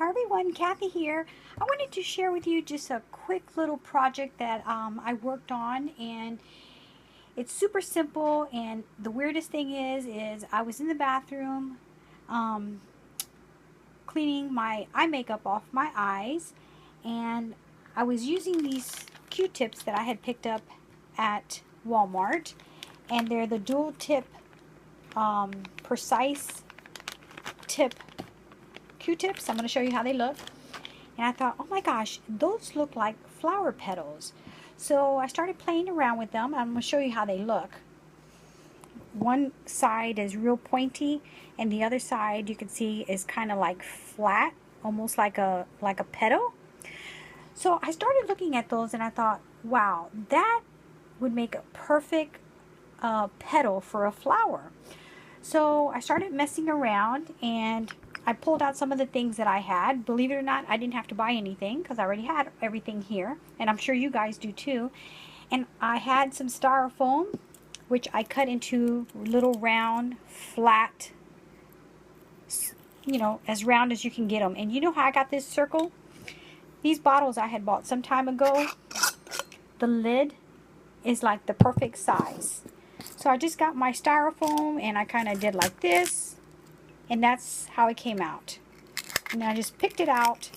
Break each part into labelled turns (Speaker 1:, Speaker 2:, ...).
Speaker 1: Hi everyone, Kathy here. I wanted to share with you just a quick little project that I worked on, and it's super simple. And the weirdest thing is I was in the bathroom um, cleaning my eye makeup off my eyes, and I was using these Q-tips that I had picked up at Walmart, and they're the dual tip precise tip Q-tips. I'm going to show you how they look. And I thought, oh my gosh, those look like flower petals. So I started playing around with them. I'm going to show you how they look. One side is real pointy, and the other side you can see is kind of like flat, almost like a petal. So I started looking at those and I thought, wow, that would make a perfect petal for a flower. So I started messing around and I pulled out some of the things that I had. Believe it or not, I didn't have to buy anything because I already had everything here, and I'm sure you guys do too. And I had some styrofoam, which I cut into little round, flat, as round as you can get them. And you know how I got this circle? These bottles I had bought some time ago, the lid is like the perfect size. So I just got my styrofoam and I kind of did like this, and that's how it came out. And I just picked it out,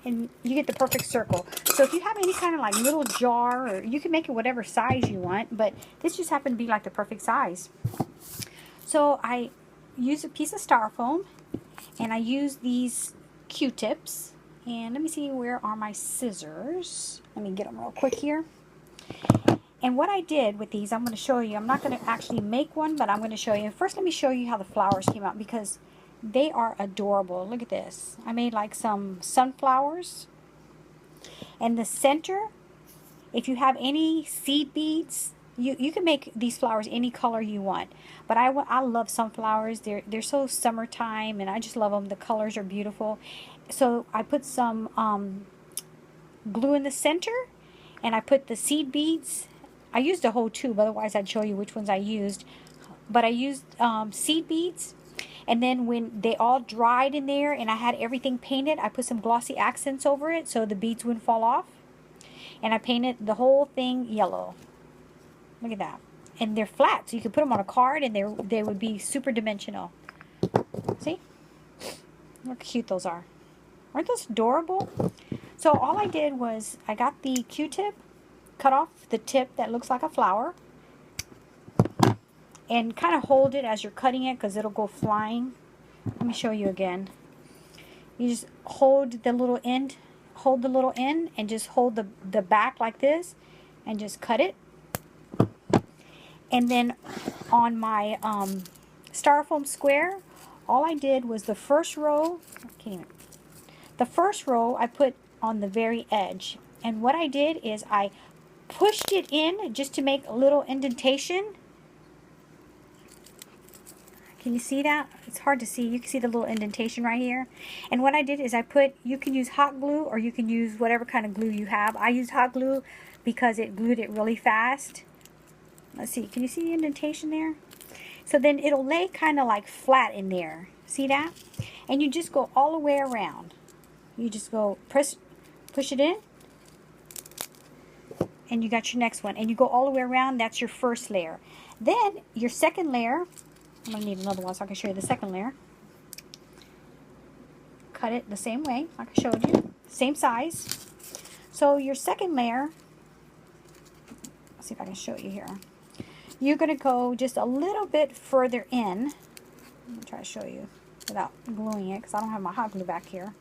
Speaker 1: and you get the perfect circle. So if you have any kind of like little jar, or you can make it whatever size you want, but this just happened to be like the perfect size. So I use a piece of styrofoam, and I use these Q-tips. And let me see, where are my scissors? Let me get them real quick here. And what I did with these, I'm going to show you. I'm not going to actually make one, but I'm going to show you. First, let me show you how the flowers came out, because they are adorable. Look at this. I made like some sunflowers. And the center, if you have any seed beads, you can make these flowers any color you want. But I love sunflowers. They're so summertime, and I just love them. The colors are beautiful. So I put some glue in the center, and I put the seed beads. I used a whole tube, otherwise I'd show you which ones I used. But I used seed beads, and then when they all dried in there and I had everything painted, I put some glossy accents over it so the beads wouldn't fall off. And I painted the whole thing yellow. Look at that. And they're flat, so you could put them on a card and they would be super dimensional. See? Look how cute those are. Aren't those adorable? So all I did was I got the Q-tip, cut off the tip that looks like a flower, and kind of hold it as you're cutting it because it'll go flying. Let me show you again. You just hold the little end, and just hold the back like this, and just cut it. And then on my styrofoam square, all I did was the first row, I put on the very edge. And what I did is I pushed it in just to make a little indentation. Can you see that? It's hard to see. You can see the little indentation right here. And what I did is you can use hot glue, or you can use whatever kind of glue you have. I used hot glue because it glued it really fast. Let's see. Can you see the indentation there? So then it'll lay kind of like flat in there. See that? And you just go all the way around. You just go push it in, and you got your next one. And you go all the way around. That's your first layer. Then your second layer, I'm going to need another one so I can show you the second layer. Cut it the same way like I showed you. Same size. So your second layer, let's see if I can show you here. You're going to go just a little bit further in. Let me try to show you without gluing it because I don't have my hot glue back here.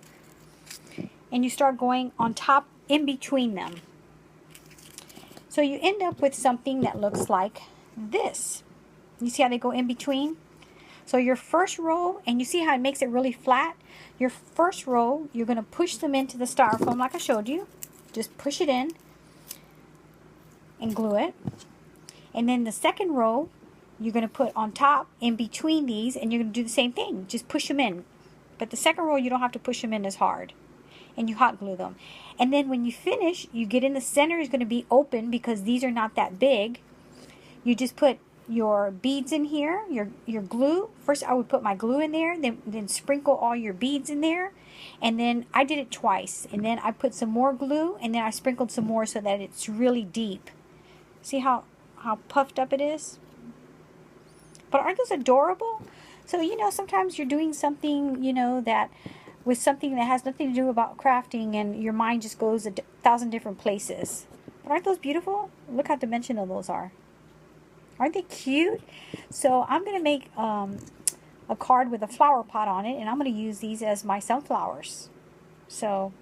Speaker 1: And you start going on top in between them. So you end up with something that looks like this. You see how they go in between? So your first row, and you see how it makes it really flat? Your first row, you're going to push them into the styrofoam like I showed you. Just push it in and glue it. And then the second row, you're going to put on top in between these, and you're going to do the same thing. Just push them in. But the second row, you don't have to push them in as hard. And you hot glue them. And then when you finish, you get in the center is going to be open because these are not that big. You just put your beads in here, your glue. First I would put my glue in there, then sprinkle all your beads in there, And then I did it twice. And then I put some more glue, and then I sprinkled some more so that it's really deep. See how puffed up it is? But aren't those adorable? So, you know, sometimes you're doing something, you know, that with something that has nothing to do about crafting, and your mind just goes a thousand different places. But aren't those beautiful? Look how dimensional those are. Aren't they cute? So I'm going to make a card with a flower pot on it, and I'm going to use these as my sunflowers. So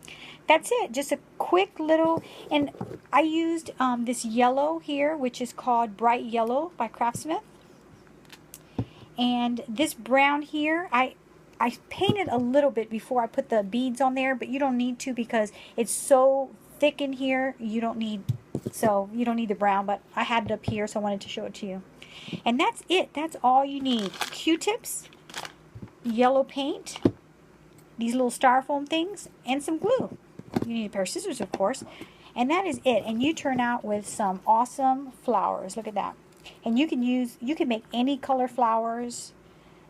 Speaker 1: that's it. Just a quick little, and I used this yellow here, which is called Bright Yellow by Craftsmith. And this brown here, I painted a little bit before I put the beads on there, but you don't need to because it's so thick in here. You don't need the brown, but I had it up here, so I wanted to show it to you. And that's it. That's all you need. Q-tips, yellow paint, these little styrofoam things, and some glue. You need a pair of scissors, of course. And that is it. And you turn out with some awesome flowers. Look at that. And you can make any color flowers.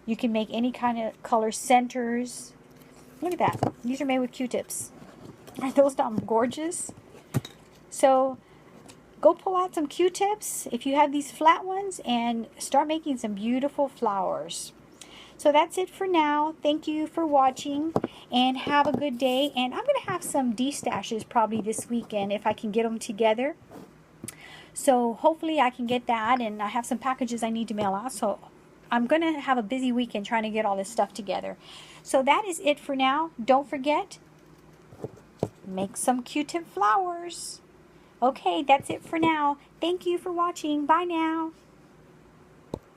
Speaker 1: You can make any kind of color centers. Look at that. These are made with Q-tips. Aren't those not gorgeous? So go pull out some Q-tips if you have these flat ones and start making some beautiful flowers. So that's it for now. Thank you for watching and have a good day. And I'm going to have some destashes probably this weekend if I can get them together. So hopefully I can get that, and I have some packages I need to mail out. So I'm going to have a busy weekend trying to get all this stuff together. So that is it for now. Don't forget, make some Q-tip flowers. Okay, that's it for now. Thank you for watching. Bye now.